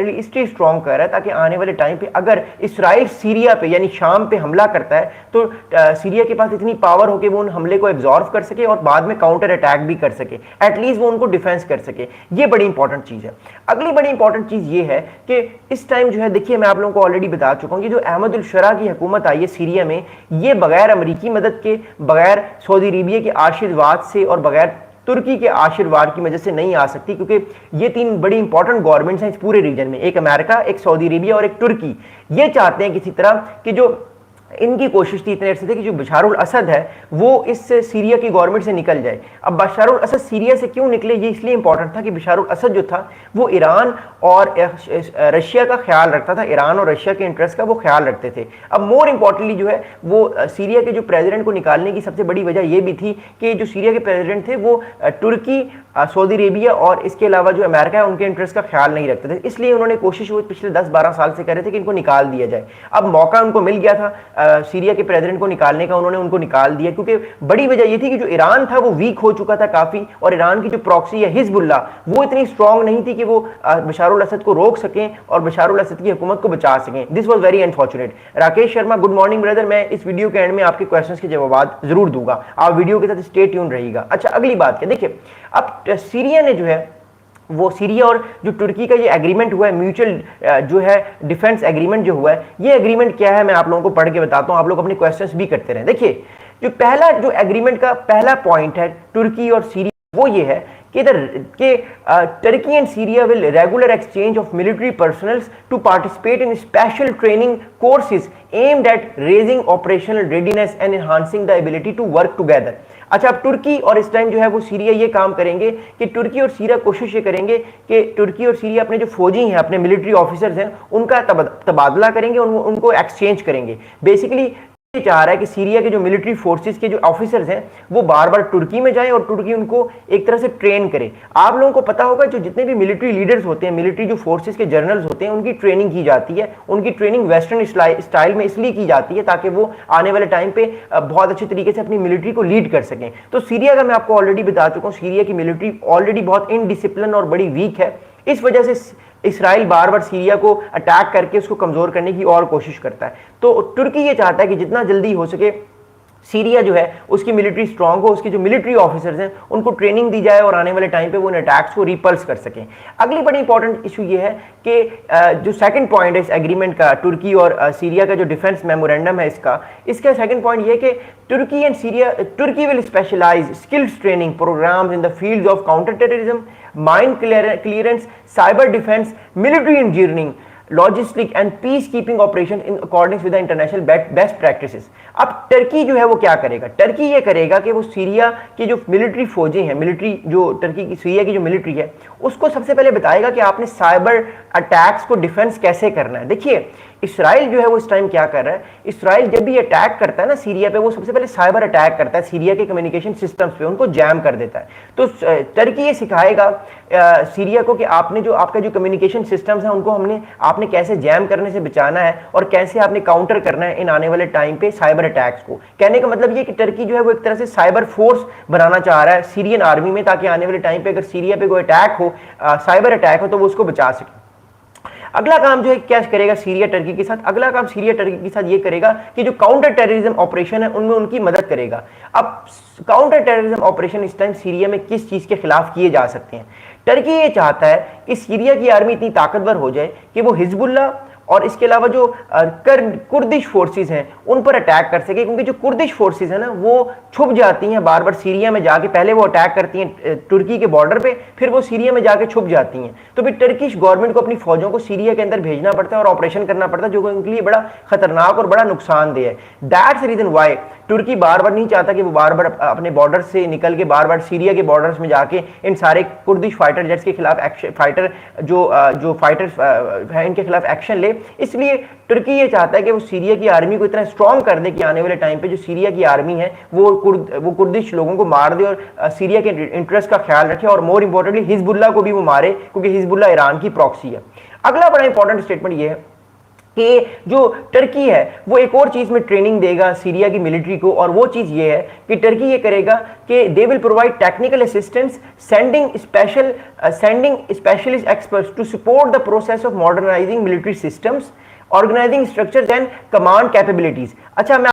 इसलिए स्ट्रॉन्ग कर रहा है ताकि आने वाले टाइम पे अगर इसराइल सीरिया पे यानी शाम पे हमला करता है तो सीरिया के पास इतनी पावर हो कि वो उन हमले को एब्जॉर्व कर सके और बाद में काउंटर अटैक भी कर सके, एटलीस्ट वो उनको डिफेंस कर सके। ये बड़ी इंपॉर्टेंट चीज है। अगली बड़ी इंपॉर्टेंट चीज ये है कि इस टाइम जो है, देखिए मैं आप लोगों को ऑलरेडी बता चुका हूं कि जो अहमद उल शरा की हुकूमत आई है सीरिया में, ये बगैर अमेरिकी मदद के, बगैर सऊदी अरेबिया के आशीर्वाद से और बगैर तुर्की के आशीर्वाद की वजह से नहीं आ सकती, क्योंकि ये तीन बड़ी इंपॉर्टेंट गवर्नमेंट्स हैं इस पूरे रीजन में, एक अमेरिका, एक सऊदी अरेबिया और एक तुर्की। ये चाहते हैं किसी तरह कि जो इनकी कोशिश थी इतने अर्से से कि जो बशारुल असद है वो इस सीरिया की गवर्नमेंट से निकल जाए। अब बशारुल असद सीरिया से क्यों निकले, ये इसलिए इंपॉर्टेंट था कि बशारुल असद जो था वो ईरान और रशिया का ख्याल रखता था, ईरान और रशिया के इंटरेस्ट का वो ख्याल रखते थे। अब मोर इंपॉर्टेंटली जो है वो सीरिया के जो प्रेसिडेंट को निकालने की सबसे बड़ी वजह ये भी थी कि जो सीरिया के प्रेसिडेंट थे वो तुर्की, सऊदी अरेबिया और इसके अलावा जो अमेरिका है उनके इंटरेस्ट का ख्याल नहीं रखते थे। इसलिए उन्होंने कोशिश वो पिछले 10-12 साल से कर रहे थे कि इनको निकाल दिया जाए। अब मौका उनको मिल गया था सीरिया के प्रेसिडेंट को निकालने का, उन्होंने उनको निकाल दिया, क्योंकि बड़ी वजह यह थी कि जो ईरान था वो वीक हो चुका था काफी, और ईरान की जो प्रॉक्सी है हिजबुल्ला वो इतनी स्ट्रांग नहीं थी कि वो बशारुल असद को रोक सकें और बशारुल असद की हुकूमत को बचा सकें। This was very unfortunate. Rakesh Sharma, good morning brother. मैं इस वीडियो के एंड में आपके क्वेश्चंस के जवाब जरूर दूंगा, आप वीडियो के साथ स्टे ट्यून रहिएगा। अच्छा, अगली बात क्या, देखिए अब सीरिया ने जो है वो सीरिया और जो तुर्की का ये एग्रीमेंट हुआ है, म्यूचुअल जो है डिफेंस एग्रीमेंट जो हुआ है, ये एग्रीमेंट क्या है मैं आप लोगों को पढ़ के बताता हूं, आप लोग अपने क्वेश्चंस भी करते रहें। देखिए जो पहला जो एग्रीमेंट का पहला पॉइंट है तुर्की और सीरिया, वो ये है कि Turkey and Syria will regular exchange of military personnels to participate in special training courses aimed at raising operational readiness and enhancing the ability to work together. अच्छा, अब तुर्की और इस टाइम जो है वो सीरिया ये काम करेंगे कि तुर्की और सीरिया कोशिश ये करेंगे कि तुर्की और सीरिया अपने जो फौजी हैं, अपने मिलिट्री ऑफिसर्स हैं, उनका तबादला करेंगे, उनको एक्सचेंज करेंगे। बेसिकली चाह रहा है कि सीरिया के जो मिलिट्री फोर्सेस के जो ऑफिसर्स हैं वो बार बार तुर्की में जाएं और तुर्की उनको एक तरह से ट्रेन करे। आप लोगों को पता होगा जो जितने भी मिलिट्री लीडर्स होते हैं, मिलिट्री जो फोर्सेस के जनरल्स होते हैं, उनकी ट्रेनिंग की जाती है। उनकी ट्रेनिंग वेस्टर्न स्टाइल में इसलिए की जाती है ताकि वो आने वाले टाइम पे बहुत अच्छे तरीके से अपनी मिलिट्री को लीड कर सकें। तो सीरिया का मैं आपको ऑलरेडी बता चुका हूँ, सीरिया की मिलिट्री ऑलरेडी बहुत इनडिसिप्लिन और बड़ी वीक है। इस वजह से इसराइल बार बार सीरिया को अटैक करके उसको कमजोर करने की और कोशिश करता है। तो तुर्की ये चाहता है कि जितना जल्दी हो सके सीरिया जो है उसकी मिलिट्री स्ट्रांग हो, उसके जो मिलिट्री ऑफिसर्स हैं उनको ट्रेनिंग दी जाए और आने वाले टाइम पे वो उन अटैक्स को रिपल्स कर सकें। अगली बड़ी इंपॉर्टेंट इशू ये है कि जो सेकंड पॉइंट है इस एग्रीमेंट का, तुर्की और सीरिया का जो डिफेंस मेमोरेंडम है इसका सेकंड पॉइंट ये है कि Turkey will specialise skills training programmes in the fields of counter terrorism, mine clearance, cyber defence, military engineering, logistic and peace keeping operation in according with the international best practices. अब Turkey जो है वो क्या करेगा, Turkey ये करेगा कि वो सीरिया की जो मिलिट्री फौजें हैं, मिलिट्री जो टर्की की सीरिया की जो मिलिट्री है उसको सबसे पहले बताएगा कि आपने साइबर अटैक्स को डिफेंस कैसे करना है। देखिए इसराइल जो है वो इस टाइम क्या कर रहा है, इसराइल जब भी अटैक करता है ना सीरिया पे, वो सबसे पहले साइबर अटैक करता है सीरिया के कम्युनिकेशन सिस्टम्स पे, उनको जैम कर देता है। तो टर्की ये सिखाएगा सीरिया को कि आपने जो आपका जो कम्युनिकेशन सिस्टम्स हैं उनको आपने कैसे जैम करने से बचाना है और कैसे आपने काउंटर करना है इन आने वाले टाइम पे साइबर अटैक्स को। कहने का मतलब ये कि टर्की जो है वो एक तरह से साइबर फोर्स बनाना चाह रहा है सीरियन आर्मी में, ताकि आने वाले टाइम पे अगर सीरिया पे कोई अटैक हो, साइबर अटैक हो, तो वो उसको बचा सके। अगला काम जो है क्या करेगा सीरिया टर्की के साथ, अगला काम सीरिया टर्की के साथ ये करेगा कि जो काउंटर टेररिज्म ऑपरेशन है उनमें उनकी मदद करेगा। अब काउंटर टेररिज्म ऑपरेशन इस टाइम सीरिया में किस चीज के खिलाफ किए जा सकते हैं, टर्की ये चाहता है कि सीरिया की आर्मी इतनी ताकतवर हो जाए कि वो हिजबुल्ला और इसके अलावा जो कुर्दिश फोर्सेस हैं उन पर अटैक कर सके, क्योंकि जो कुर्दिश फोर्सेस हैं ना वो छुप जाती हैं बार बार सीरिया में जाके, पहले वो अटैक करती हैं तुर्की के बॉर्डर पे, फिर वो सीरिया में जाके छुप जाती हैं। तो फिर टर्किश गवर्नमेंट को अपनी फौजों को सीरिया के अंदर भेजना पड़ता है और ऑपरेशन करना पड़ता है, जो उनके लिए बड़ा खतरनाक और बड़ा नुकसानदेह है। दैट्स रीजन वाई तुर्की बार बार नहीं चाहता कि वो बार बार अपने बॉर्डर से निकल के बार बार सीरिया के बॉर्डर्स में जाके इन सारे कुर्दिश फाइटर जेट्स के खिलाफ जो फाइटर्स हैं इनके खिलाफ एक्शन ले। इसलिए तुर्की ये चाहता है कि वो सीरिया की आर्मी को इतना स्ट्रॉन्ग कर दे कि आने वाले टाइम पे जो सीरिया की आर्मी है वो कुर्दिश लोगों को मार दे और सीरिया के इंटरेस्ट का ख्याल रखे, और मोर इंपॉर्टेंटली हिजबुल्ला को भी वो मारे, क्योंकि हिजबुल्ला ईरान की प्रॉक्सी है। अगला बड़ा इंपॉर्टेंट स्टेटमेंट ये है कि जो टर्की है वो एक और चीज में ट्रेनिंग देगा सीरिया की मिलिट्री को, और वो चीज ये है कि टर्की ये करेगा कि they will provide technical assistance, sending specialist experts to support the process of modernising military systems, organising structures and command capabilities. अच्छा, मैं